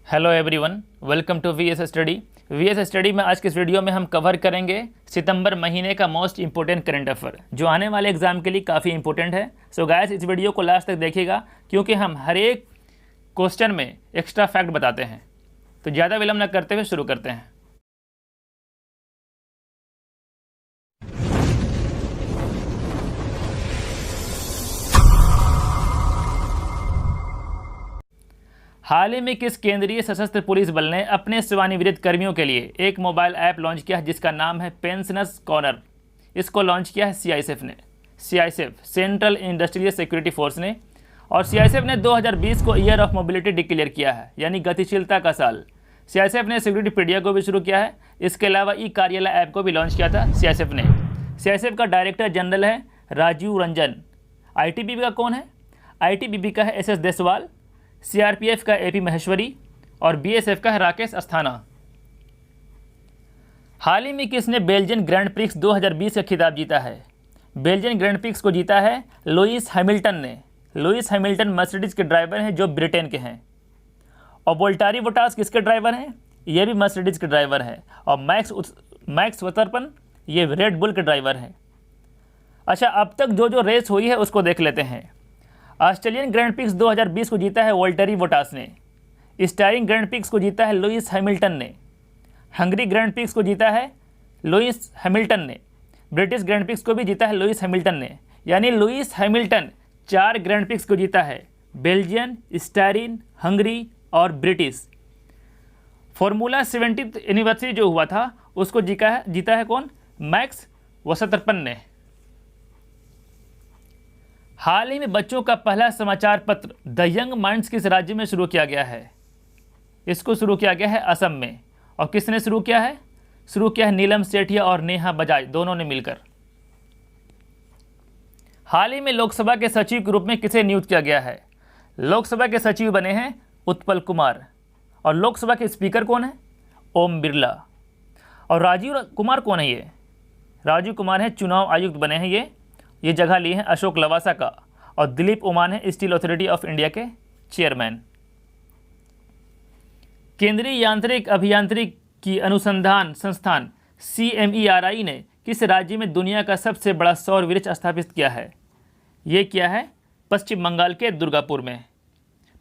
Hello everyone, welcome to VS study. VS study में आज के इस वीडियो में हम कवर करेंगे सितंबर महीने का मोस्ट इंपॉर्टेंट करंट अफेयर जो आने वाले एग्जाम के लिए काफ़ी इंपॉर्टेंट है। सो गाइस, इस वीडियो को लास्ट तक देखिएगा क्योंकि हम हर एक क्वेश्चन में एक्स्ट्रा फैक्ट बताते हैं। तो ज़्यादा विलंब न करते हुए शुरू करते हैं। हाल ही में किस केंद्रीय सशस्त्र पुलिस बल ने अपने सेवानिवृत्त कर्मियों के लिए एक मोबाइल ऐप लॉन्च किया जिसका नाम है पेंशनर्स कॉर्नर। इसको लॉन्च किया है सीआईएसएफ ने। CISF central industrial security force ने, और सीआईएसएफ ने 2020 को ईयर ऑफ मोबिलिटी डिक्लेयर किया है, यानी गतिशीलता का साल। सीआईएसएफ ने सिक्योरिटी पीडिया को भी शुरू किया है। इसके अलावा ई कार्यालय ऐप को भी लॉन्च किया था सीआईएसएफ ने। सीआईएसएफ का डायरेक्टर जनरल है राजीव रंजन। आईटीबीपी का कौन है? आईटीबीपी का है एसएस देसवाल। सीआरपीएफ का एपी महेश्वरी और बीएसएफ का है राकेश अस्थाना। हाल ही में किसने बेल्जियन ग्रैंड प्रिक्स 2020 का खिताब जीता है? बेल्जियन ग्रैंड प्रिक्स को जीता है लुइस हैमिल्टन ने। लुइस हैमिल्टन मर्सिडीज के ड्राइवर हैं जो ब्रिटेन के हैं। और वोल्टारी बोटास किसके ड्राइवर हैं? ये भी मर्सिडीज के ड्राइवर हैं। और मैक्स वर्स्टैपन ये रेड बुल के ड्राइवर हैं। अच्छा, अब तक जो रेस हुई है उसको देख लेते हैं। ऑस्ट्रेलियन ग्रैंड प्रिक्स 2020 को जीता है वोल्टरी बोटास ने। स्टायरिंग ग्रैंड प्रिक्स को जीता है लुइस हैमिल्टन ने। हंगरी ग्रैंड प्रिक्स को जीता है लुइस हैमिल्टन ने। ब्रिटिश ग्रैंड प्रिक्स को भी जीता है लुइस हैमिल्टन ने। यानी लुइस हैमिल्टन 4 ग्रैंड प्रिक्स को जीता है। बेल्जियन, स्टायरिन, हंगरी और ब्रिटिश। फॉर्मूला 70th एनिवर्सरी जो हुआ था उसको जीता है कौन? मैक्स वर्स्टैपन ने। हाल ही में बच्चों का पहला समाचार पत्र द यंग माइंड्स किस राज्य में शुरू किया गया है? इसको शुरू किया गया है असम में। और किसने शुरू किया है? शुरू किया है नीलम सेठिया और नेहा बजाज, दोनों ने मिलकर। हाल ही में लोकसभा के सचिव के रूप में किसे नियुक्त किया गया है? लोकसभा के सचिव बने हैं उत्पल कुमार। और लोकसभा के स्पीकर कौन है? ओम बिरला। और राजीव कुमार कौन है? ये राजीव कुमार है चुनाव आयुक्त बने हैं। ये जगह ली है अशोक लवासा का। और दिलीप ओमान है स्टील अथॉरिटी ऑफ इंडिया के चेयरमैन। केंद्रीय यांत्रिक अभियांत्रिकी अनुसंधान संस्थान CMERI ने किस राज्य में दुनिया का सबसे बड़ा सौर वृक्ष स्थापित किया है? ये किया है पश्चिम बंगाल के दुर्गापुर में।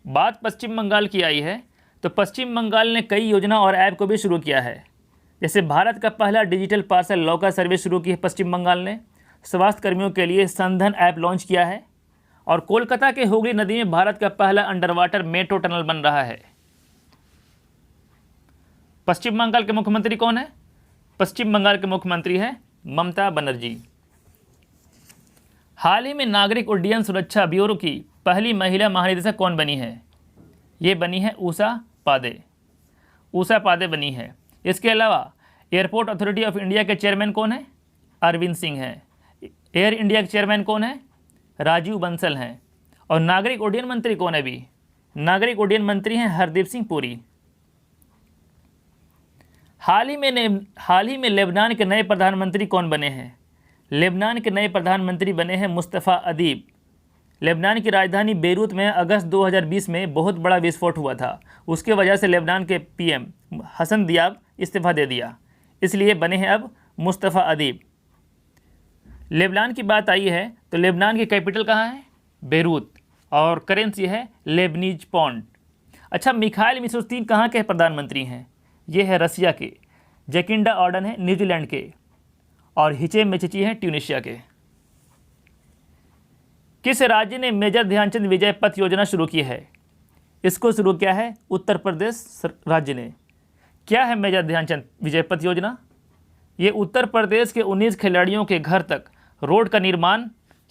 बात पश्चिम बंगाल की आई है तो पश्चिम बंगाल ने कई योजना और ऐप को भी शुरू किया है। जैसे भारत का पहला डिजिटल पार्सल लॉकर सर्विस शुरू की है पश्चिम बंगाल ने। स्वास्थ्य कर्मियों के लिए संधन ऐप लॉन्च किया है। और कोलकाता के हुगली नदी में भारत का पहला अंडर वाटर मेट्रो टनल बन रहा है। पश्चिम बंगाल के मुख्यमंत्री कौन है? पश्चिम बंगाल के मुख्यमंत्री है ममता बनर्जी। हाल ही में नागरिक उड्डयन सुरक्षा ब्यूरो की पहली महिला महानिदेशक कौन बनी है? ये बनी है उषा पादे। उषा पादे बनी है। इसके अलावा एयरपोर्ट अथॉरिटी ऑफ इंडिया के चेयरमैन कौन है? अरविंद सिंह हैं। एयर इंडिया के चेयरमैन कौन है? राजीव बंसल हैं। और नागरिक उड्डयन मंत्री कौन है? भी नागरिक उड्डयन मंत्री हैं हरदीप सिंह पुरी। हाल ही में लेबनान के नए प्रधानमंत्री कौन बने हैं? लेबनान के नए प्रधानमंत्री बने हैं मुस्तफ़ा अदीब। लेबनान की राजधानी बेरूत में अगस्त 2020 में बहुत बड़ा विस्फोट हुआ था। उसके वजह से लेबनान के PM हसन दियाब इस्तीफा दे दिया, इसलिए बने हैं अब मुस्तफ़ा अदीब। लेबनान की बात आई है तो लेबनान की कैपिटल कहाँ है? बेरूत। और करेंसी है लेबनीज पौंड। अच्छा, मिखाइल मिशुस्तिन कहाँ के प्रधानमंत्री हैं? ये है रसिया के। जैकिंडा ऑर्डन है न्यूजीलैंड के। और हिचेम मेचिची हैं ट्यूनिशिया के। किस राज्य ने मेजर ध्यानचंद विजय पथ योजना शुरू की है? इसको शुरू किया है उत्तर प्रदेश राज्य ने। क्या है मेजर ध्यानचंद विजय पथ योजना? ये उत्तर प्रदेश के 19 खिलाड़ियों के घर तक रोड का निर्माण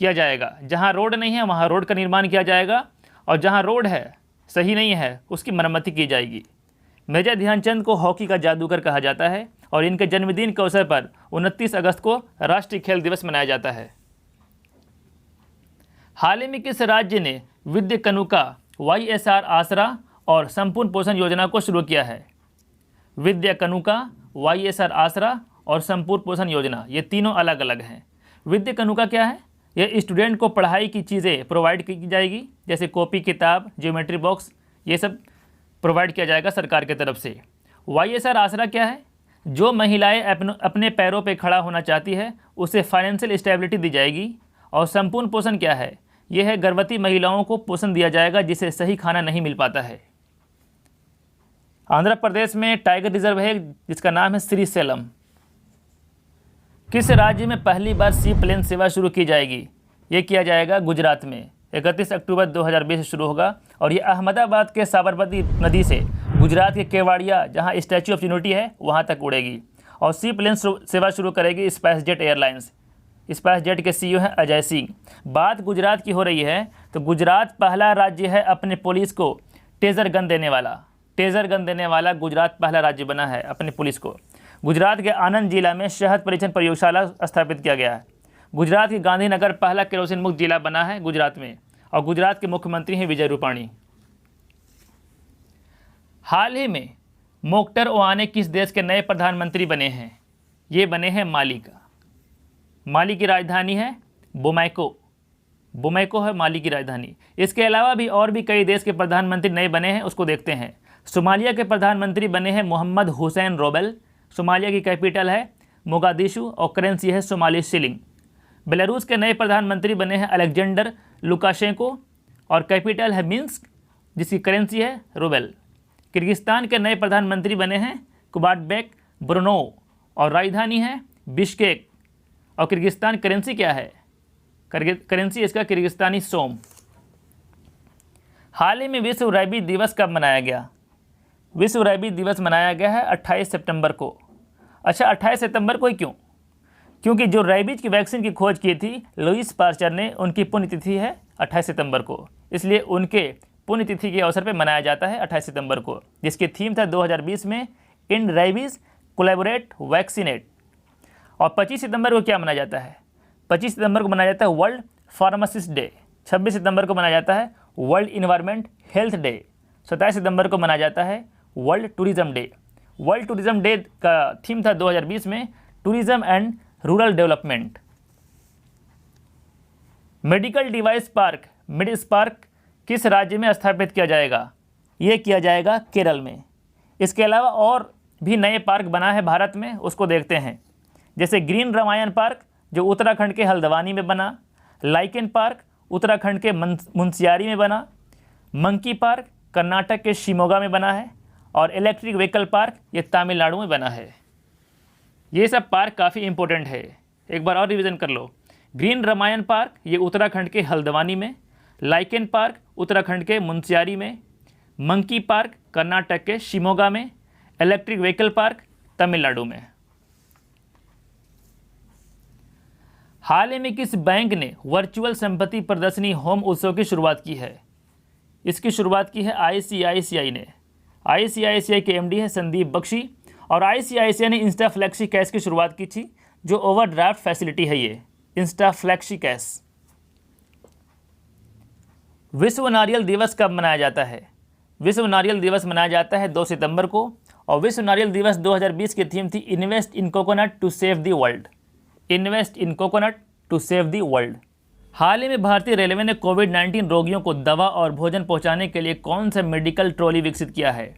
किया जाएगा। जहां रोड नहीं है वहां रोड का निर्माण किया जाएगा, और जहां रोड है सही नहीं है उसकी मरम्मती की जाएगी। मेजर ध्यानचंद को हॉकी का जादूगर कहा जाता है। और इनके जन्मदिन के अवसर पर 29 अगस्त को राष्ट्रीय खेल दिवस मनाया जाता है। हाल ही में किस राज्य ने विद्या कनुका, YSR आसरा और संपूर्ण पोषण योजना को शुरू किया है? विद्या कनुका, YSR आसरा और संपूर्ण पोषण योजना, ये तीनों अलग अलग हैं। विद्या कनुका क्या है? ये स्टूडेंट को पढ़ाई की चीज़ें प्रोवाइड की जाएगी, जैसे कॉपी, किताब, ज्योमेट्री बॉक्स, ये सब प्रोवाइड किया जाएगा सरकार की तरफ से। YSR आसरा क्या है? जो महिलाएं अपने पैरों पे खड़ा होना चाहती है उसे फाइनेंशियल स्टेबिलिटी दी जाएगी। और संपूर्ण पोषण क्या है? यह है गर्भवती महिलाओं को पोषण दिया जाएगा जिसे सही खाना नहीं मिल पाता है। आंध्र प्रदेश में टाइगर रिजर्व है जिसका नाम है श्रीशैलम। किस राज्य में पहली बार सी प्लेन सेवा शुरू की जाएगी? ये किया जाएगा गुजरात में। 31 अक्टूबर 2020 से शुरू होगा और ये अहमदाबाद के साबरमती नदी से गुजरात के केवाड़िया जहां स्टैच्यू ऑफ यूनिटी है वहां तक उड़ेगी। और सी प्लेन सेवा शुरू करेगी स्पाइसजेट एयरलाइंस। स्पाइसजेट के CEO हैं अजय सिंह। बात गुजरात की हो रही है तो गुजरात पहला राज्य है अपने पुलिस को टेजर गन देने वाला। टेजर गन देने वाला गुजरात पहला राज्य बना है अपने पुलिस को। गुजरात के आनंद जिला में शहद परीक्षण प्रयोगशाला स्थापित किया गया है। गुजरात के गांधीनगर पहला केरोसिन मुक्त जिला बना है गुजरात में। और गुजरात के मुख्यमंत्री हैं विजय रूपाणी। हाल ही में मोक्टर ओआने किस देश के नए प्रधानमंत्री बने हैं? ये बने हैं माली का। माली की राजधानी है बोमैको। बोमैको है माली की राजधानी। इसके अलावा भी और भी कई देश के प्रधानमंत्री नए बने हैं, उसको देखते हैं। सोमालिया के प्रधानमंत्री बने हैं मोहम्मद हुसैन रोबेल। सोमालिया की कैपिटल है मोगादिशु और करेंसी है सोमाली शिलिंग। बेलारूस के नए प्रधानमंत्री बने हैं अलेक्जेंडर लुकाशेंको और कैपिटल है मिन्स्क जिसकी करेंसी है रूबेल। किर्गिस्तान के नए प्रधानमंत्री बने हैं कुबाटबेक ब्रुनोव और राजधानी है बिश्केक। और किर्गिस्तान करेंसी क्या है? करेंसी इसका किर्गिस्तानी सोम। हाल ही में विश्व रेबीज दिवस कब मनाया गया? विश्व रेबीज दिवस मनाया गया है 28 सितंबर को। अच्छा, 28 सितंबर को ही क्यों? क्योंकि जो रेबीज की वैक्सीन की खोज की थी लुईस पास्चर ने, उनकी पुण्यतिथि है 28 सितंबर को। इसलिए उनके पुण्यतिथि के अवसर पर मनाया जाता है 28 सितंबर को, जिसकी थीम था 2020 में इन रेबीज कोलैबोरेट वैक्सीनेट। और 25 सितंबर को क्या मनाया जाता है? 25 सितंबर को मनाया जाता है वर्ल्ड फार्मासिस्ट डे। 26 सितंबर को मनाया जाता है वर्ल्ड इन्वायरमेंट हेल्थ डे। 27 सितंबर को मनाया जाता है world tourism day. World tourism day का थीम था 2020 में tourism and rural development. Medical device park मिडस्पार्क किस राज्य में स्थापित किया जाएगा? ये किया जाएगा केरल में। इसके अलावा और भी नए पार्क बना है भारत में, उसको देखते हैं। जैसे ग्रीन रामायण पार्क जो उत्तराखंड के हल्द्वानी में बना, लाइकेन पार्क उत्तराखंड के मुंशियारी में बना, मंकी पार्क कर्नाटक के शिमोगा में बना है और इलेक्ट्रिक व्हीकल पार्क ये तमिलनाडु में बना है। ये सब पार्क काफ़ी इंपॉर्टेंट है, एक बार और रिवीजन कर लो। ग्रीन रामायण पार्क ये उत्तराखंड के हल्द्वानी में, लाइकेन पार्क उत्तराखंड के मुंशियारी में, मंकी पार्क कर्नाटक के शिमोगा में, इलेक्ट्रिक व्हीकल पार्क तमिलनाडु में। हाल ही में किस बैंक ने वर्चुअल संपत्ति प्रदर्शनी होम उत्सव की शुरुआत की है? इसकी शुरुआत की है ICICI ने। ICICI के MD है संदीप बख्शी और ICICI ने इंस्टा फ्लैक्सी कैश की शुरुआत की थी जो ओवरड्राफ्ट फैसिलिटी है। ये इंस्टा फ्लैक्सी कैश। विश्व नारियल दिवस कब मनाया जाता है? विश्व नारियल दिवस मनाया जाता है 2 सितंबर को और विश्व नारियल दिवस 2020 की थीम थी invest in coconut to save the world. Invest in coconut to save the world. हाल ही में भारतीय रेलवे ने कोविड-19 रोगियों को दवा और भोजन पहुंचाने के लिए कौन सा मेडिकल ट्रॉली विकसित किया है?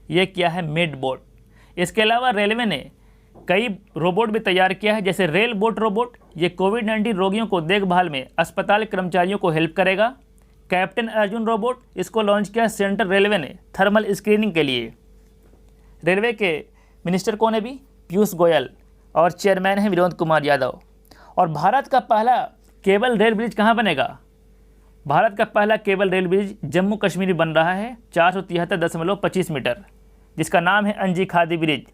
ये किया है मेडबोट। इसके अलावा रेलवे ने कई रोबोट भी तैयार किया है, जैसे रेल बोट रोबोट। ये कोविड-19 रोगियों को देखभाल में अस्पताल कर्मचारियों को हेल्प करेगा। कैप्टन अर्जुन रोबोट, इसको लॉन्च किया सेंट्रल रेलवे ने थर्मल स्क्रीनिंग के लिए। रेलवे के मिनिस्टर कौन है भी? पीयूष गोयल और चेयरमैन है विनोद कुमार यादव। और भारत का पहला केबल रेल ब्रिज कहाँ बनेगा? भारत का पहला cable rail bridge Jammu Kashmir में बन रहा है 473.25 मीटर, जिसका नाम है अंजी खादी ब्रिज।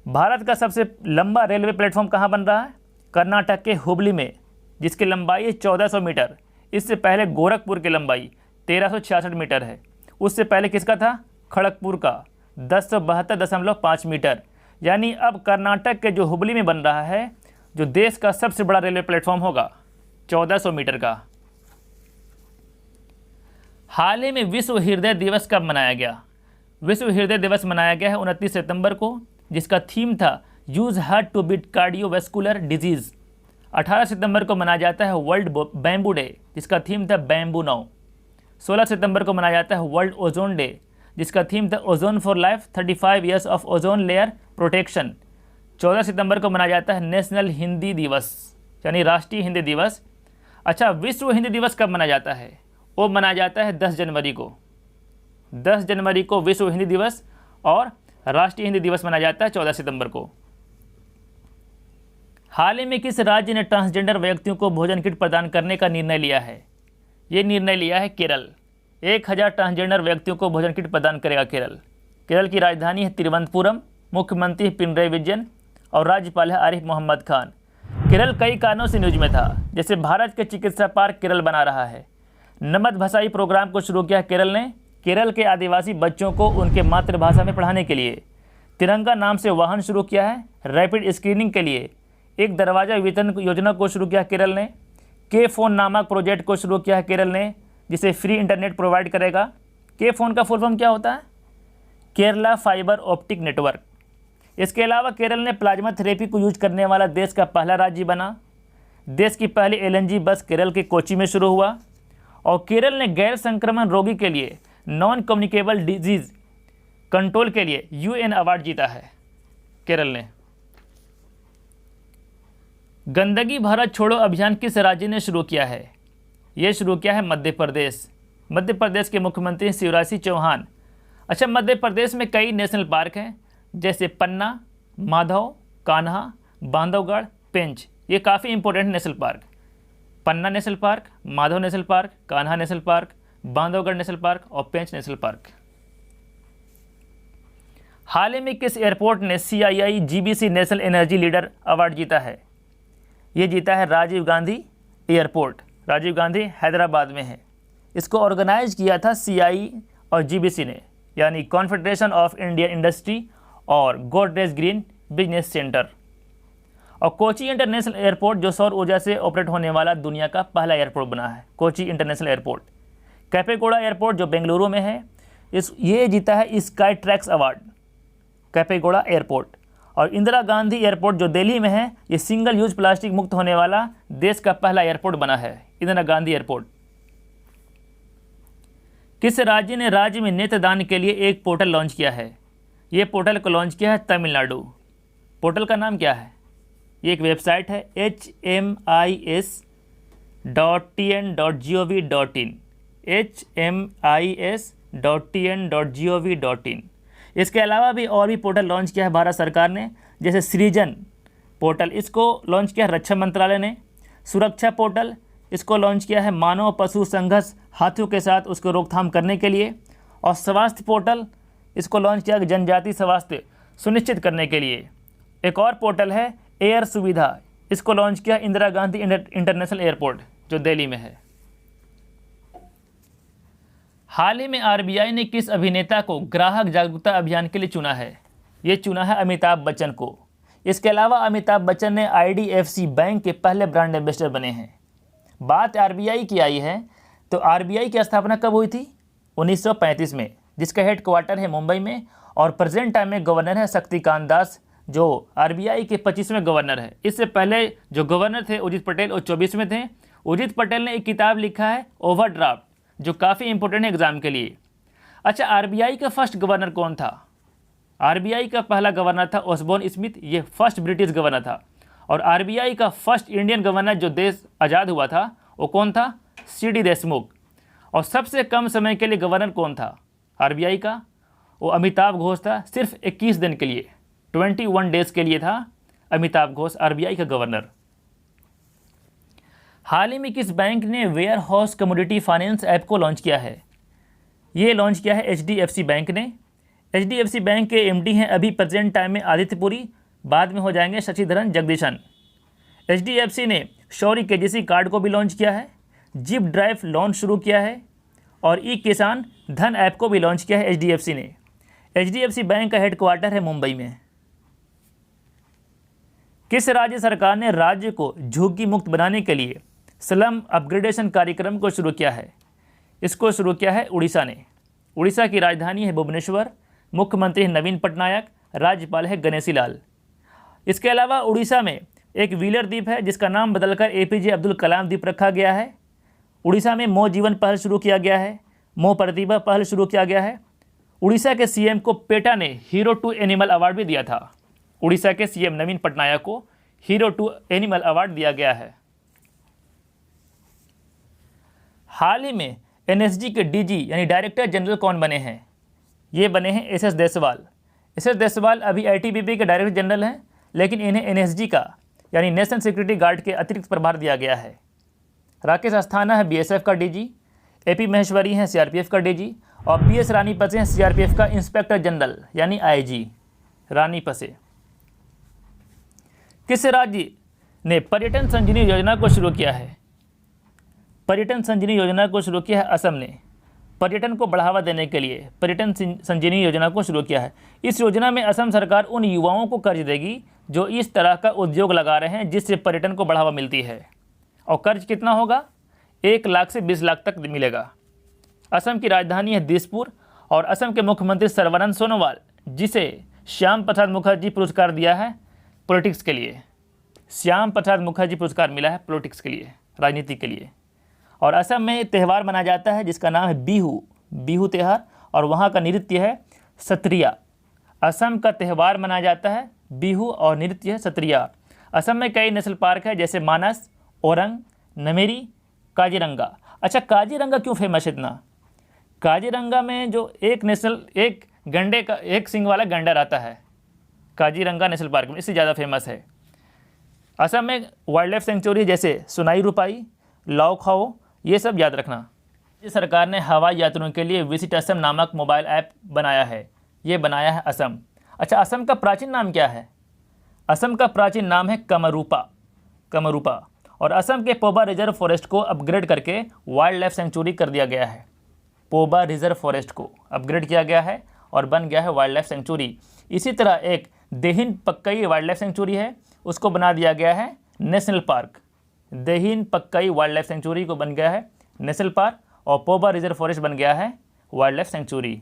भारत का सबसे लंबा रेलवे प्लेटफॉर्म कहाँ बन रहा है? कर्नाटक के हुबली में, जिसकी लंबाई है 1400 मीटर। इससे पहले गोरखपुर की लंबाई 1366 मीटर है। उससे पहले किसका था? खड़गपुर का 1072.5 मीटर। यानी अब कर्नाटक के जो हुबली में बन रहा है, जो देश का सबसे बड़ा रेलवे प्लेटफॉर्म होगा 1400 मीटर का। हाल ही में विश्व हृदय दिवस कब मनाया गया? विश्व हृदय दिवस मनाया गया है 29 सितंबर को, जिसका थीम था use heart to beat cardiovascular disease. 18 सितंबर को मनाया जाता है वर्ल्ड बैम्बू डे, जिसका थीम था बैम्बू नाउ। 16 सितंबर को मनाया जाता है वर्ल्ड ओजोन डे, जिसका थीम था ozone for life 35 years of ozone layer protection. 14 सितंबर को मनाया जाता है नेशनल हिंदी दिवस, यानी राष्ट्रीय हिंदी दिवस। अच्छा, विश्व हिंदी दिवस कब मनाया जाता है? वो मनाया जाता है 10 जनवरी को। 10 जनवरी को विश्व हिंदी दिवस और राष्ट्रीय हिंदी दिवस मनाया जाता है 14 सितंबर को। हाल ही में किस राज्य ने ट्रांसजेंडर व्यक्तियों को भोजन किट प्रदान करने का निर्णय लिया है? ये निर्णय लिया है केरल। 1000 ट्रांसजेंडर व्यक्तियों को भोजन किट प्रदान करेगा केरल। केरल की राजधानी है तिरुवनंतपुरम, मुख्यमंत्री है पिनराई विजयन और राज्यपाल है आरिफ मोहम्मद खान। केरल कई कारणों से न्यूज में था, जैसे भारत के चिकित्सा पार्क केरल बना रहा है। नमक भसाई प्रोग्राम को शुरू किया केरल ने, केरल के आदिवासी बच्चों को उनके मातृभाषा में पढ़ाने के लिए। तिरंगा नाम से वाहन शुरू किया है रैपिड स्क्रीनिंग के लिए। एक दरवाजा वितरण योजना को शुरू किया केरल ने। के फ़ोन नामक प्रोजेक्ट को शुरू किया है केरल ने, जिसे फ्री इंटरनेट प्रोवाइड करेगा। के फ़ोन का फुल फॉर्म क्या होता है? Kerala fibre optic network. इसके अलावा केरल ने प्लाज्मा थेरेपी को यूज करने वाला देश का पहला राज्य बना। देश की पहली एलएनजी बस केरल के कोची में शुरू हुआ। और केरल ने गैर संक्रमण रोगी के लिए नॉन कम्युनिकेबल डिजीज कंट्रोल के लिए यूएन अवार्ड जीता है केरल ने। गंदगी भारत छोड़ो अभियान किस राज्य ने शुरू किया है? ये शुरू किया है मध्य प्रदेश। मध्य प्रदेश के मुख्यमंत्री शिवराज सिंह चौहान। अच्छा, मध्य प्रदेश में कई नेशनल पार्क हैं, जैसे पन्ना, माधव, कान्हा, बांधवगढ़, पेंच। ये काफ़ी important national park. Panna national park, Madhav national park, Kanha national park, Bandhavgarh national park और पेंच नेशनल पार्क। हाल ही में किस एयरपोर्ट ने CII GBC national energy leader award जीता है? ये जीता है राजीव गांधी एयरपोर्ट। राजीव गांधी हैदराबाद में है। इसको ऑर्गेनाइज किया था CII और GBC ने, यानी कॉन्फेडरेशन ऑफ इंडियन इंडस्ट्री और गोदरेज ग्रीन बिजनेस सेंटर। और कोची इंटरनेशनल एयरपोर्ट जो सौर ऊर्जा से ऑपरेट होने वाला दुनिया का पहला एयरपोर्ट बना है, कोची इंटरनेशनल एयरपोर्ट। कैपेगौड़ा एयरपोर्ट जो बेंगलुरु में है, ये जीता है स्काई ट्रैक्स अवार्ड, कैपेगौड़ा एयरपोर्ट। और इंदिरा गांधी एयरपोर्ट जो दिल्ली में है, ये सिंगल यूज प्लास्टिक मुक्त होने वाला देश का पहला एयरपोर्ट बना है, इंदिरा गांधी एयरपोर्ट। किस राज्य ने राज्य में नेत्रदान के लिए एक पोर्टल लॉन्च किया है? ये पोर्टल को लॉन्च किया है तमिलनाडु। पोर्टल का नाम क्या है? ये एक वेबसाइट है hmis.tn.gov.in, hmis.tn.gov.in। इसके अलावा भी और भी पोर्टल लॉन्च किया है भारत सरकार ने, जैसे सृजन पोर्टल, इसको लॉन्च किया है रक्षा मंत्रालय ने। सुरक्षा पोर्टल, इसको लॉन्च किया है मानव पशु संघर्ष हाथियों के साथ उसको रोकथाम करने के लिए। और स्वास्थ्य पोर्टल, इसको लॉन्च किया जनजातीय स्वास्थ्य सुनिश्चित करने के लिए। एक और पोर्टल है एयर सुविधा, इसको लॉन्च किया इंदिरा गांधी इंटरनेशनल एयरपोर्ट जो दिल्ली में है। हाल ही में RBI ने किस अभिनेता को ग्राहक जागरूकता अभियान के लिए चुना है? ये चुना है अमिताभ बच्चन को। इसके अलावा अमिताभ बच्चन ने IDFC बैंक के पहले ब्रांड एम्बेसडर बने हैं। बात RBI की आई है तो RBI की स्थापना कब हुई थी? 1935 में, जिसका हेड क्वार्टर है मुंबई में। और प्रेजेंट टाइम में गवर्नर है शक्तिकांत दास, जो RBI के 25वें गवर्नर है। इससे पहले जो गवर्नर थे उदित पटेल, वो 24वें थे। उदित पटेल ने एक किताब लिखा है ओवरड्राफ्ट, जो काफ़ी इंपॉर्टेंट है एग्जाम के लिए। अच्छा, RBI का फर्स्ट गवर्नर कौन था? RBI का पहला गवर्नर था ओसबोर्न स्मिथ, ये फर्स्ट ब्रिटिश गवर्नर था। और RBI का फर्स्ट इंडियन गवर्नर जो देश आज़ाद हुआ था वो कौन था? CD देशमुख। और सबसे कम समय के लिए गवर्नर कौन था RBI का? वो अमिताभ घोष था। सिर्फ 21 दिन के लिए, 21 डेज के लिए था अमिताभ घोष RBI का गवर्नर। हाल ही में किस बैंक ने warehouse commodity finance app को लॉन्च किया है? ये लॉन्च किया है HDFC बैंक ने। HDFC बैंक के MD हैं अभी प्रेजेंट टाइम में आदित्य पुरी, बाद में हो जाएंगे शशिधरन जगदीशन। HDFC ने शौरी KGC कार्ड को भी लॉन्च किया है, जिप ड्राइव लोन शुरू किया है और ई-किसान धन ऐप को भी लॉन्च किया है HDFC ने। HDFC बैंक का हेडक्वार्टर है मुंबई में। किस राज्य सरकार ने राज्य को झुग्गी मुक्त बनाने के लिए स्लम अपग्रेडेशन कार्यक्रम को शुरू किया है? इसको शुरू किया है उड़ीसा ने। उड़ीसा की राजधानी है भुवनेश्वर, मुख्यमंत्री है नवीन पटनायक, राज्यपाल है गणेशी लाल। इसके अलावा उड़ीसा में एक व्हीलर द्वीप है जिसका नाम बदलकर APJ अब्दुल कलाम द्वीप रखा गया है। उड़ीसा में मो जीवन पहल शुरू किया गया है, मो प्रतिभा पहल शुरू किया गया है। उड़ीसा के सीएम को पेटा ने हीरो टू एनिमल अवार्ड भी दिया था। उड़ीसा के सीएम नवीन पटनायक को हीरो टू एनिमल अवार्ड दिया गया है। हाल ही में एनएसजी के डीजी यानी डायरेक्टर जनरल कौन बने हैं? ये बने हैं एसएस देसवाल। एसएस देसवाल अभी आईटीबीपी के डायरेक्टर जनरल हैं, लेकिन इन्हें एनएसजी का यानी नेशनल सिक्योरिटी गार्ड के अतिरिक्त प्रभार दिया गया है। राकेश अस्थाना है बीएसएफ का डीजी, एपी महेश्वरी हैं सीआरपीएफ का डीजी और पीएस रानीपसे हैं सीआरपीएफ का इंस्पेक्टर जनरल यानी आईजी रानीपसे। किस राज्य ने पर्यटन संजीवनी योजना को शुरू किया है? पर्यटन संजीवनी योजना को शुरू किया है असम ने। पर्यटन को बढ़ावा देने के लिए पर्यटन संजीवनी योजना को शुरू किया है। इस योजना में असम सरकार उन युवाओं को कर्ज देगी जो इस तरह का उद्योग लगा रहे हैं जिससे पर्यटन को बढ़ावा मिलती है। और कर्ज कितना होगा? 1 लाख से 20 लाख तक मिलेगा। असम की राजधानी है दिसपुर और असम के मुख्यमंत्री सर्बानंद सोनोवाल, जिसे श्याम प्रसाद मुखर्जी पुरस्कार दिया है पॉलिटिक्स के लिए। श्याम प्रसाद मुखर्जी पुरस्कार मिला है पॉलिटिक्स के लिए, राजनीति के लिए। और असम में त्यौहार मनाया जाता है जिसका नाम है बिहू त्यौहार और वहाँ का नृत्य है सत्रिया। असम का त्यौहार मनाया जाता है बिहू और नृत्य है सत्रिया। असम में कई नेशनल पार्क है जैसे मानस, ओरंग, नमेरी, काजीरंगा। अच्छा, काजीरंगा क्यों फेमस है इतना? काजीरंगा में जो एक गंडे का एक सिंग वाला गंडा रहता है काजीरंगा नेशनल पार्क में, इससे ज़्यादा फेमस है। असम में वाइल्ड लाइफ सेंचुरी जैसे सुनाई रुपाई, लाओखाओ, ये सब याद रखना। राज्य सरकार ने हवाई यात्रियों के लिए विजिट असम नामक मोबाइल ऐप बनाया है। ये बनाया है असम। अच्छा, असम का प्राचीन नाम क्या है? असम का प्राचीन नाम है कमरूपा और असम के पोबा रिजर्व फॉरेस्ट को अपग्रेड करके वाइल्ड लाइफ सेंचुरी कर दिया गया है। पोबा रिजर्व फॉरेस्ट को अपग्रेड किया गया है और बन गया है वाइल्ड लाइफ सेंचुरी। इसी तरह एक देहिन पक्कई वाइल्ड लाइफ सेंचुरी है, उसको बना दिया गया है नेशनल पार्क। देहिन पक्कई वाइल्ड लाइफ सेंचुरी को बन गया है नेशनल पार्क और पोबा रिजर्व फॉरेस्ट बन गया है वाइल्ड लाइफ सेंचुरी।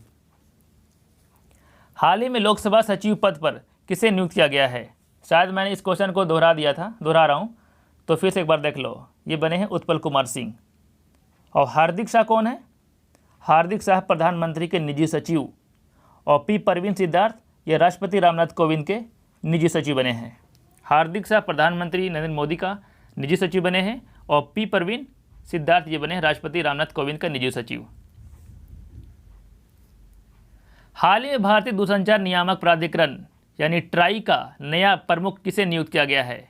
हाल ही में लोकसभा सचिव पद पर किसे नियुक्त किया गया है? शायद मैंने इस क्वेश्चन को दोहरा रहा हूँ, तो फिर से एक बार देख लो। ये बने हैं उत्पल कुमार सिंह। और हार्दिक शाह कौन है? हार्दिक शाह प्रधानमंत्री के निजी सचिव। और पी परवीन सिद्धार्थ ये राष्ट्रपति रामनाथ कोविंद के निजी सचिव बने हैं। हार्दिक शाह प्रधानमंत्री नरेंद्र मोदी का निजी सचिव बने हैं और पी परवीन सिद्धार्थ ये बने हैं राष्ट्रपति रामनाथ कोविंद का निजी सचिव। हाल ही में भारतीय दूरसंचार नियामक प्राधिकरण यानी ट्राई का नया प्रमुख किसे नियुक्त किया गया है?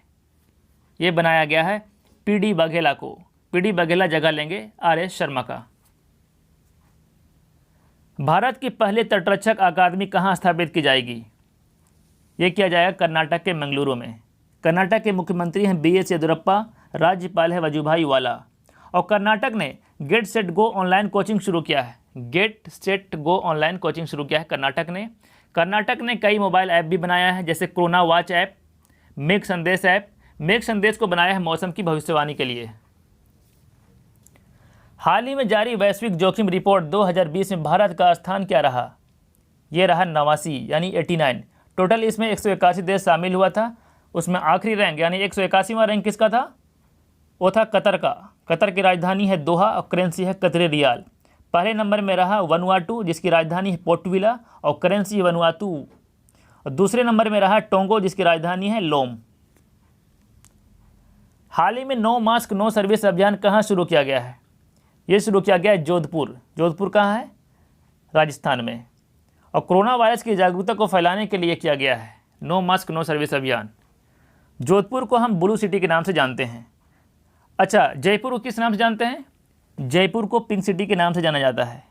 ये बनाया गया है पीडी बघेला को। पीडी बघेला जगह लेंगे आरएस शर्मा का। भारत की पहले तटरक्षक अकादमी कहाँ स्थापित की जाएगी? ये किया जाएगा कर्नाटक के मंगलुरु में। कर्नाटक के मुख्यमंत्री हैं बीएस येदियुरप्पा, राज्यपाल है वजुभाई वाला। और कर्नाटक ने get set go online coaching शुरू किया है। Get set go online coaching शुरू किया है कर्नाटक ने कई मोबाइल ऐप भी बनाया है जैसे कोरोना वॉच ऐप, मेघ संदेश ऐप। मेघ संदेश को बनाया है मौसम की भविष्यवाणी के लिए। हाल ही में जारी वैश्विक जोखिम रिपोर्ट 2020 में भारत का स्थान क्या रहा? ये रहा 89 यानी 89। टोटल इसमें 181 देश शामिल हुआ था। उसमें आखिरी रैंक यानी 181वां रैंक किसका था? वो था कतर का। कतर की राजधानी है दोहा और करेंसी है कतरे रियाल। पहले नंबर में रहा वनुआटू जिसकी राजधानी है पोर्टविला और करेंसी वनुआतू। और दूसरे नंबर में रहा टोंगो जिसकी राजधानी है लोम। हाल ही में नो मास्क नो सर्विस अभियान कहाँ शुरू किया गया है? ये शुरू किया गया है जोधपुर। जोधपुर कहाँ है? राजस्थान में। और कोरोना वायरस की जागरूकता को फैलाने के लिए किया गया है नो मास्क नो सर्विस अभियान। जोधपुर को हम ब्लू सिटी के नाम से जानते हैं। अच्छा, जयपुर को किस नाम से जानते हैं? जयपुर को पिंक सिटी के नाम से जाना जाता है।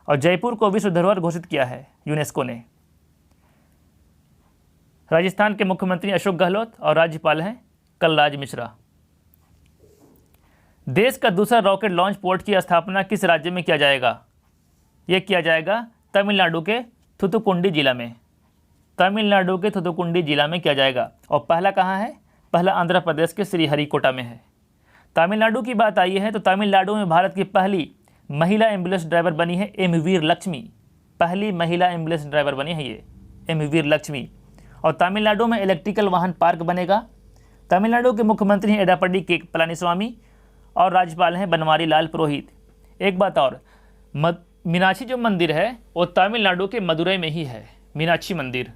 और जयपुर को विश्व धरोहर घोषित किया है यूनेस्को ने। राजस्थान के मुख्यमंत्री अशोक गहलोत और राज्यपाल हैं कलराज मिश्रा। देश का दूसरा रॉकेट लॉन्च पोर्ट की स्थापना किस राज्य में किया जाएगा? ये किया जाएगा तमिलनाडु के थुथुकुंडी जिला में। तमिलनाडु के थुथुकुंडी जिला में किया जाएगा। और पहला कहाँ है? पहला आंध्र प्रदेश के श्रीहरिकोटा में है। तमिलनाडु की बात आई है तो तमिलनाडु में भारत की पहली महिला एम्बुलेंस ड्राइवर बनी है एम वीर लक्ष्मी। पहली महिला एम्बुलेंस ड्राइवर बनी है ये एम वीर लक्ष्मी। और तमिलनाडु में इलेक्ट्रिकल वाहन पार्क बनेगा। तमिलनाडु के मुख्यमंत्री हैं एडापडी के पलानीस्वामी और राज्यपाल हैं बनवारी लाल पुरोहित। एक बात और, मीनाक्षी जो मंदिर है वो तमिलनाडु के मदुरई में ही है, मीनाक्षी मंदिर।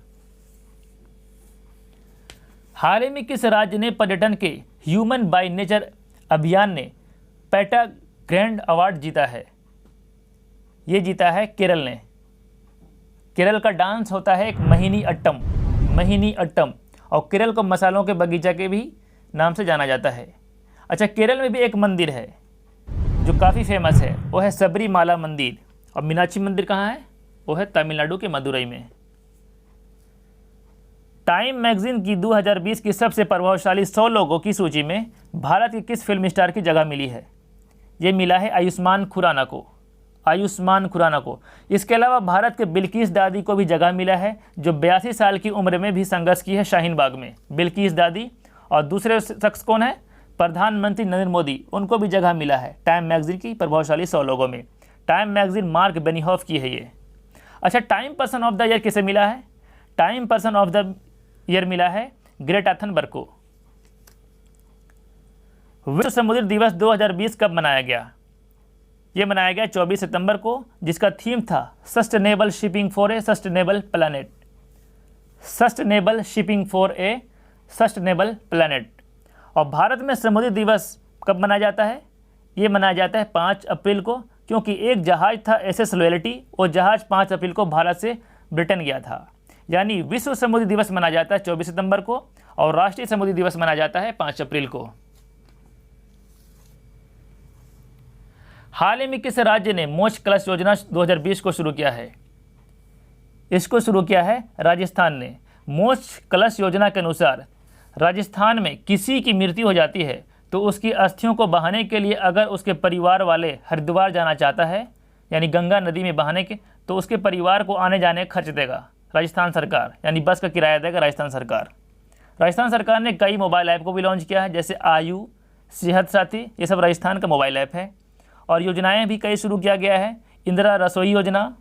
हाल ही में किस राज्य ने पर्यटन के ह्यूमन बाय नेचर अभियान ने पेटा ग्रैंड अवार्ड जीता है? ये जीता है केरल ने। केरल का डांस होता है एक मोहिनी अट्टम, मोहिनी अट्टम, और केरल को मसालों के बगीचा के भी नाम से जाना जाता है। अच्छा, केरल में भी एक मंदिर है जो काफ़ी फेमस है, वो है सबरीमाला मंदिर। और मीनाक्षी मंदिर कहाँ है? वो है तमिलनाडु के मदुरई में। टाइम मैगजीन की 2020 की सबसे प्रभावशाली 100 लोगों की सूची में भारत के किस फिल्म स्टार की जगह मिली है? ये मिला है आयुष्मान खुराना को, आयुष्मान खुराना को। इसके अलावा भारत के बिल्किस दादी को भी जगह मिला है, जो 82 साल की उम्र में भी संघर्ष की है शाहीन बाग में, बिल्किस दादी। और दूसरे शख्स कौन है? प्रधानमंत्री नरेंद्र मोदी, उनको भी जगह मिला है टाइम मैगजीन की प्रभावशाली 100 लोगों में। टाइम मैगजीन मार्क बेनिहॉफ की है ये। अच्छा, time person of the year किसे मिला है? Time person of the year मिला है ग्रेटा थनबर्ग को। विश्व समुद्र दिवस 2020 कब मनाया गया? ये मनाया गया 24 सितंबर को, जिसका थीम था sustainable shipping for a sustainable planet, sustainable shipping for a sustainable planet. और भारत में समुद्री दिवस कब मनाया जाता है? ये मनाया जाता है 5 अप्रैल को, क्योंकि एक जहाज़ था एसएस लॉयल्टी, वो जहाज़ 5 अप्रैल को भारत से ब्रिटेन गया था। यानी विश्व समुद्री दिवस मनाया जाता है 24 सितंबर को और राष्ट्रीय समुद्री दिवस मनाया जाता है 5 अप्रैल को। हाल ही में किस राज्य ने मोक्ष कलश योजना 2020 को शुरू किया है? इसको शुरू किया है राजस्थान ने। मोक्ष कलश योजना के अनुसार राजस्थान में किसी की मृत्यु हो जाती है तो उसकी अस्थियों को बहाने के लिए अगर उसके परिवार वाले हरिद्वार जाना चाहता है, यानी गंगा नदी में बहाने के, तो उसके परिवार को आने जाने का खर्च देगा राजस्थान सरकार, यानी बस का किराया देगा राजस्थान सरकार। राजस्थान सरकार ने कई मोबाइल ऐप को भी लॉन्च किया है, जैसे आयु, सेहत साथी, ये सब राजस्थान का मोबाइल ऐप है। और योजनाएं भी कई शुरू किया गया है, इंदिरा रसोई योजना,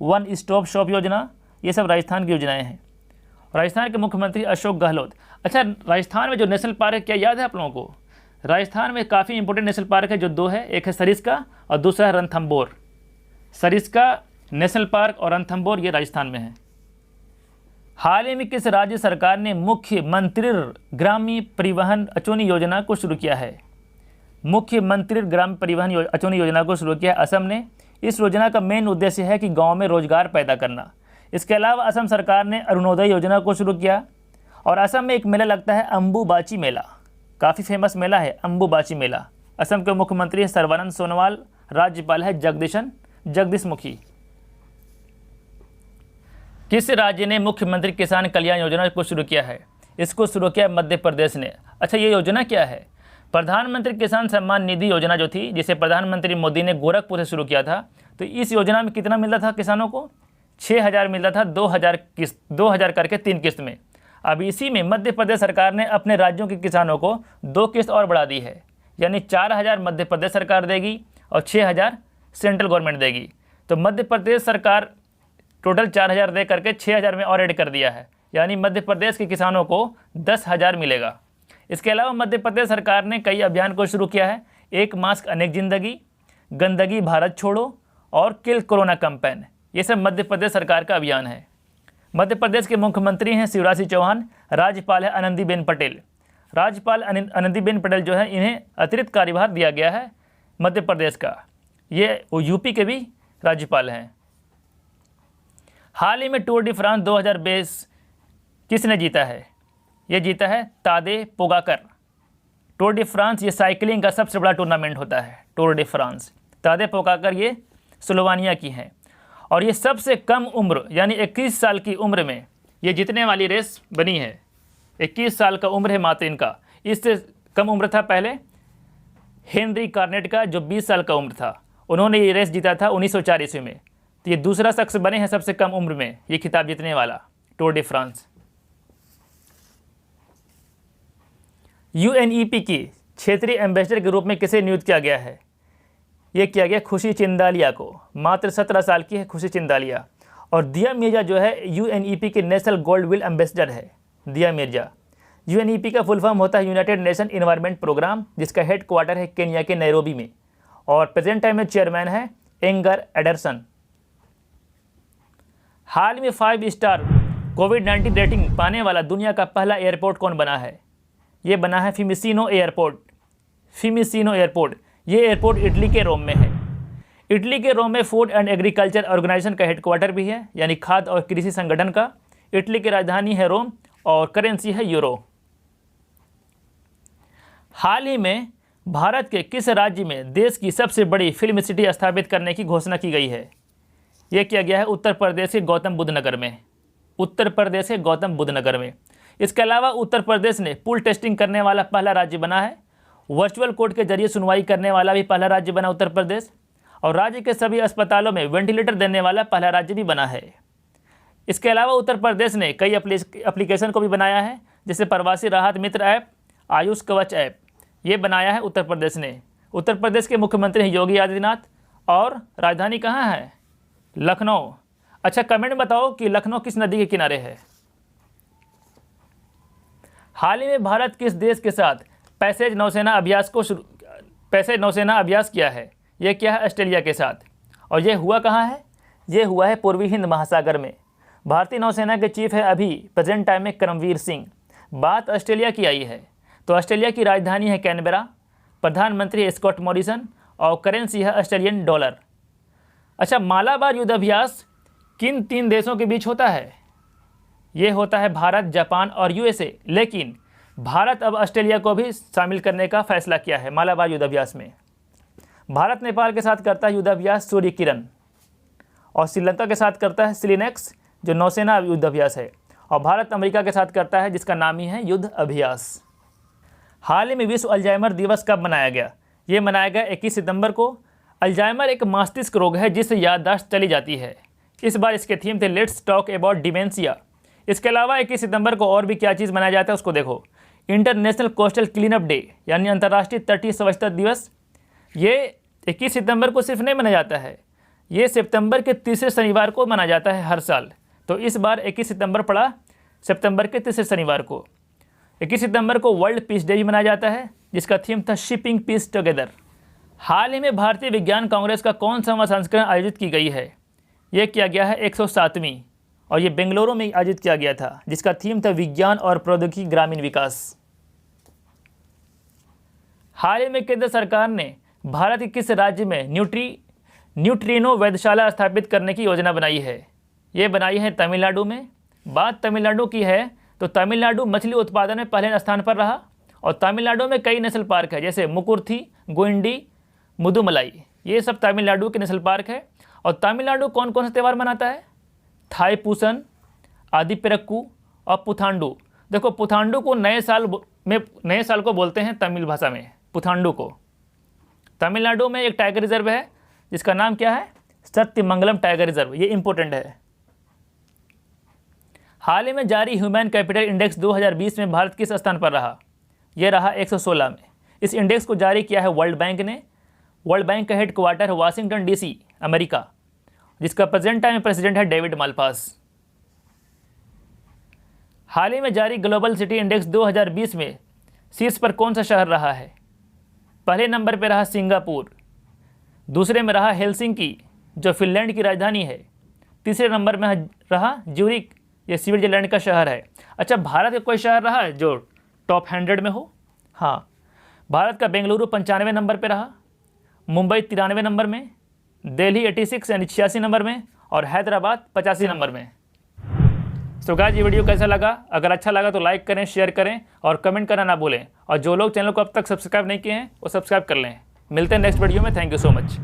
वन स्टॉप शॉप योजना, ये सब राजस्थान की योजनाएं हैं। राजस्थान के मुख्यमंत्री अशोक गहलोत। अच्छा, राजस्थान में जो नेशनल पार्क है, क्या याद है आप लोगों को? राजस्थान में काफ़ी इंपॉर्टेंट नेशनल पार्क है, जो 2 है, एक है सरिस्का और दूसरा है रणथंभौर। सरिस्का नेशनल पार्क और रणथंभौर ये राजस्थान में है। हाल ही में किस राज्य सरकार ने मुख्यमंत्री ग्रामीण परिवहन अचोनी योजना को शुरू किया है? मुख्यमंत्री ग्रामीण परिवहन अचोनी योजना को शुरू किया है असम ने। इस योजना का मेन उद्देश्य है कि गांव में रोजगार पैदा करना। इसके अलावा असम सरकार ने अरुणोदय योजना को शुरू किया। और असम में एक मेला लगता है अम्बुबाची मेला, काफ़ी फेमस मेला है अम्बुबाची मेला। असम के मुख्यमंत्री है सर्बानंद सोनोवाल, राज्यपाल है जगदीश मुखी। किस राज्य ने मुख्यमंत्री किसान कल्याण योजना को शुरू किया है? इसको शुरू किया मध्य प्रदेश ने। अच्छा, ये योजना क्या है? प्रधानमंत्री किसान सम्मान निधि योजना जो थी, जिसे प्रधानमंत्री मोदी ने गोरखपुर से शुरू किया था, तो इस योजना में कितना मिलता था किसानों को? 6,000 मिलता था 2,000 करके 3 किस्त में। अब इसी में मध्य प्रदेश सरकार ने अपने राज्यों के किसानों को 2 किस्त और बढ़ा दी है, यानी 4,000 मध्य प्रदेश सरकार देगी और 6,000 सेंट्रल गवर्नमेंट देगी। तो मध्य प्रदेश सरकार टोटल 4,000 दे करके 6,000 में और ऐड कर दिया है, यानी मध्य प्रदेश के किसानों को 10,000 मिलेगा। इसके अलावा मध्य प्रदेश सरकार ने कई अभियान को शुरू किया है, एक मास्क अनेक जिंदगी, गंदगी भारत छोड़ो और किल कोरोना कैंपेन, ये सब मध्य प्रदेश सरकार का अभियान है। मध्य प्रदेश के मुख्यमंत्री हैं शिवराज सिंह चौहान, राज्यपाल है आनंदीबेन पटेल। राज्यपाल आनंदीबेन पटेल जो है, इन्हें अतिरिक्त कार्यभार दिया गया है मध्य प्रदेश का। ये वो यूपी के भी राज्यपाल हैं। हाल ही में टूर डी फ्रांस 2020 किसने जीता है? ये जीता है तादे पोगाकर। टूर डी फ्रांस ये साइकिलिंग का सबसे बड़ा टूर्नामेंट होता है, टूर डी फ्रांस। तादे पोगाकर ये स्लोवानिया की हैं और ये सबसे कम उम्र यानी 21 साल की उम्र में ये जीतने वाली रेस बनी है। 21 साल का उम्र है मात्र इनका। इससे कम उम्र था पहले हेनरी कार्नेट का, जो 20 साल का उम्र था, उन्होंने ये रेस जीता था 1904 ईस्वी में। तो ये दूसरा शख्स बने हैं सबसे कम उम्र में ये खिताब जीतने वाला, टूर डी फ्रांस। यूएनईपी की क्षेत्रीय एम्बेसडर के रूप में किसे नियुक्त किया गया है? ये किया गया खुशी चिंदालिया को। मात्र 17 साल की है खुशी चिंदालिया। और दिया मिर्जा जो है यूएनईपी के नेशनल गोल्ड विल एम्बेसडर है, दिया मिर्जा। यूएनईपी का फुल फॉर्म होता है यूनाइटेड नेशन इन्वायरमेंट प्रोग्राम, जिसका हेड क्वार्टर है केन्या के नैरोबी में। और प्रेजेंट टाइम में चेयरमैन है एंगर एडरसन। हाल में 5 स्टार कोविड-19 रेटिंग पाने वाला दुनिया का पहला एयरपोर्ट कौन बना है? ये बना है फिमिसिनो एयरपोर्ट। फिमिसिनो एयरपोर्ट, ये एयरपोर्ट इटली के रोम में है। इटली के रोम में फूड एंड एग्रीकल्चर ऑर्गेनाइजेशन का हेडक्वार्टर भी है, यानी खाद्य और कृषि संगठन का। इटली की राजधानी है रोम और करेंसी है यूरो। हाल ही में भारत के किस राज्य में देश की सबसे बड़ी फिल्म सिटी स्थापित करने की घोषणा की गई है? यह किया गया है उत्तर प्रदेश के गौतम बुद्ध नगर में। उत्तर प्रदेश के गौतम बुद्ध नगर में। इसके अलावा उत्तर प्रदेश ने पूल टेस्टिंग करने वाला पहला राज्य बना है। वर्चुअल कोर्ट के जरिए सुनवाई करने वाला भी पहला राज्य बना उत्तर प्रदेश। और राज्य के सभी अस्पतालों में वेंटिलेटर देने वाला पहला राज्य भी बना है। इसके अलावा उत्तर प्रदेश ने कई एप्लीकेशन को भी बनाया है, जैसे प्रवासी राहत मित्र ऐप, आयुष कवच ऐप, ये बनाया है उत्तर प्रदेश ने। उत्तर प्रदेश के मुख्यमंत्री हैं योगी आदित्यनाथ और राजधानी कहाँ है? लखनऊ। अच्छा, कमेंट में बताओ कि लखनऊ किस नदी के किनारे है? हाल ही में भारत किस देश के साथ पैसेज नौसेना अभ्यास किया है? यह किया है ऑस्ट्रेलिया के साथ। और ये हुआ कहाँ है? ये हुआ है पूर्वी हिंद महासागर में। भारतीय नौसेना के चीफ है अभी प्रेजेंट टाइम में करमवीर सिंह। बात ऑस्ट्रेलिया की आई है तो ऑस्ट्रेलिया की राजधानी है कैनबरा, प्रधानमंत्री स्कॉट मॉरिसन और करेंसी है ऑस्ट्रेलियन डॉलर। अच्छा, मालाबार युद्ध अभ्यास किन 3 देशों के बीच होता है? ये होता है भारत, जापान और यूएसए। लेकिन भारत अब ऑस्ट्रेलिया को भी शामिल करने का फैसला किया है मालाबार युद्ध अभ्यास में। भारत नेपाल के साथ करता है युद्ध अभ्यास सूर्य किरण, और श्रीलंका के साथ करता है सिलिनेक्स जो नौसेना युद्ध अभ्यास है, और भारत अमेरिका के साथ करता है जिसका नाम ही है युद्ध अभ्यास। हाल ही में विश्व अल्जाइमर दिवस कब मनाया गया? ये मनाया गया 21 सितंबर को। अल्जाइमर एक मस्तिष्क रोग है जिससे याददाश्त चली जाती है। इस बार इसके थीम थे लेट्स टॉक अबाउट डिमेंशिया। इसके अलावा 21 सितंबर को और भी क्या चीज़ मनाया जाता है उसको देखो। इंटरनेशनल कोस्टल क्लीनअप डे यानी अंतर्राष्ट्रीय तटीय स्वच्छता दिवस। ये 21 सितंबर को सिर्फ नहीं मनाया जाता है, ये सितंबर के तीसरे शनिवार को मनाया जाता है हर साल। तो इस बार 21 सितंबर पड़ा सितंबर के तीसरे शनिवार को। 21 सितंबर को वर्ल्ड पीस डे भी मनाया जाता है जिसका थीम था शिपिंग पीस टुगेदर। हाल ही में भारतीय विज्ञान कांग्रेस का कौन सा संस्करण आयोजित की गई है? ये किया गया है 107वीं, और ये बेंगलुरु में आयोजित किया गया था जिसका थीम था विज्ञान और प्रौद्योगिकी ग्रामीण विकास। हाल ही में केंद्र सरकार ने भारत के किस राज्य में न्यूट्रिनो वेधशाला स्थापित करने की योजना बनाई है? ये बनाई है तमिलनाडु में। बात तमिलनाडु की है तो तमिलनाडु मछली उत्पादन में पहले स्थान पर रहा, और तमिलनाडु में कई नेशनल पार्क है जैसे मुकुर्थी, गोइंडी, मुदुमलाई, ये सब तमिलनाडु के नेशनल पार्क है। और तमिलनाडु कौन कौन से त्यौहार मनाता है? थाईपुसम, आदिपिरक्कू और पुथांडु। देखो, पुथांडु को नए साल को बोलते हैं तमिल भाषा में, पुथांडु को। तमिलनाडु में एक टाइगर रिजर्व है जिसका नाम क्या है? सत्यमंगलम टाइगर रिजर्व, ये इंपॉर्टेंट है। हाल ही में जारी ह्यूमन कैपिटल इंडेक्स 2020 में भारत किस स्थान पर रहा? यह रहा 116 में। इस इंडेक्स को जारी किया है वर्ल्ड बैंक ने। वर्ल्ड बैंक का हेडक्वार्टर है वाशिंगटन डीसी, अमेरिका, जिसका प्रेजेंट टाइम प्रेसिडेंट है डेविड मालपास। हाल ही में जारी ग्लोबल सिटी इंडेक्स 2020 में शीर्ष पर कौन सा शहर रहा है? पहले नंबर पर रहा सिंगापुर, दूसरे में रहा हेलसिंकी जो फिनलैंड की राजधानी है, तीसरे नंबर में रहा ज्यूरिक, ये स्विट्जरलैंड का शहर है। अच्छा, भारत का कोई शहर रहा है जो टॉप 100 में हो? हाँ, भारत का बेंगलुरु 95 नंबर पे रहा, मुंबई 93 नंबर में, दिल्ली 86 यानी 86 नंबर में, और हैदराबाद 85 नंबर में। सो गाइस, ये वीडियो कैसा लगा? अगर अच्छा लगा तो लाइक करें, शेयर करें और कमेंट करना ना भूलें। और जो लोग चैनल को अब तक सब्सक्राइब नहीं किए हैं वो सब्सक्राइब कर लें। मिलते हैं नेक्स्ट वीडियो में। Thank you so much.